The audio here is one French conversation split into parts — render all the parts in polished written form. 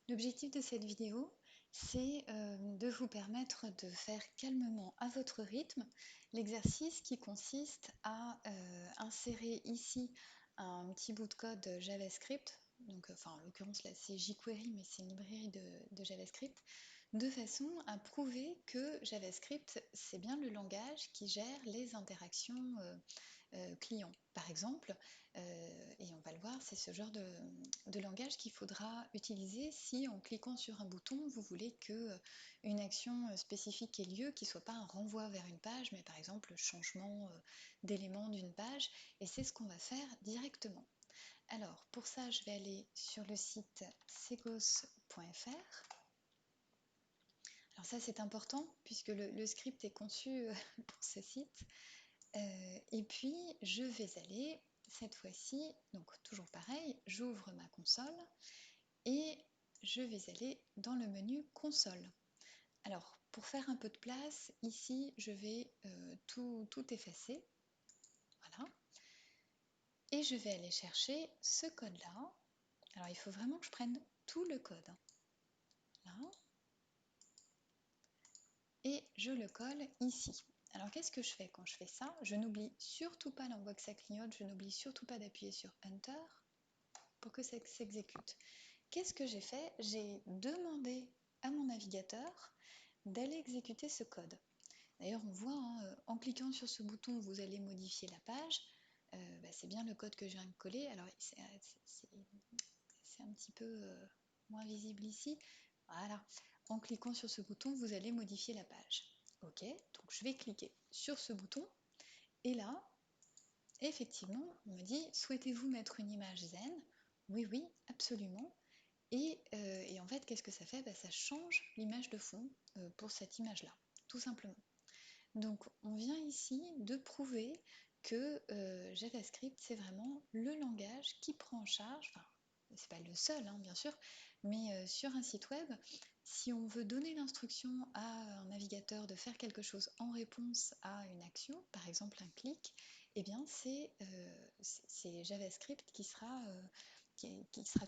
L'objectif de cette vidéo, c'est de vous permettre de faire calmement à votre rythme l'exercice qui consiste à insérer ici un petit bout de code JavaScript, donc, en l'occurrence là c'est jQuery mais c'est une librairie de JavaScript, de façon à prouver que JavaScript c'est bien le langage qui gère les interactions clients. Par exemple, et on va le voir, c'est ce genre de langage qu'il faudra utiliser si en cliquant sur un bouton, vous voulez qu'une action spécifique ait lieu, qui ne soit pas un renvoi vers une page, mais par exemple le changement d'élément d'une page, et c'est ce qu'on va faire directement. Alors pour ça, je vais aller sur le site segos.fr. Alors ça c'est important puisque le script est conçu pour ce site. Et puis je vais aller cette fois-ci, donc toujours pareil, j'ouvre ma console et je vais aller dans le menu console. Alors pour faire un peu de place, ici je vais tout effacer, voilà, et je vais aller chercher ce code-là. Alors il faut vraiment que je prenne tout le code, là, et je le colle ici. Alors qu'est-ce que je fais quand je fais ça? Je n'oublie surtout pas, là on voit que ça clignote, je n'oublie surtout pas d'appuyer sur Enter pour que ça s'exécute. Qu'est-ce que j'ai fait? J'ai demandé à mon navigateur d'aller exécuter ce code. D'ailleurs on voit, hein, en cliquant sur ce bouton vous allez modifier la page. C'est bien le code que je viens de coller. Alors c'est un petit peu moins visible ici. Voilà, en cliquant sur ce bouton vous allez modifier la page. Ok, donc je vais cliquer sur ce bouton et là effectivement on me dit souhaitez-vous mettre une image zen? Oui, oui, absolument. Et en fait, qu'est-ce que ça fait? Ça change l'image de fond pour cette image-là, tout simplement. Donc, on vient ici de prouver que JavaScript, c'est vraiment le langage qui prend en charge, enfin, c'est pas le seul, hein, bien sûr, mais sur un site web, si on veut donner l'instruction à un navigateur de faire quelque chose en réponse à une action, par exemple un clic, eh bien c'est JavaScript qui sera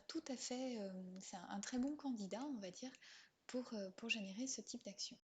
tout à fait, c'est un très bon candidat, on va dire, pour générer ce type d'action.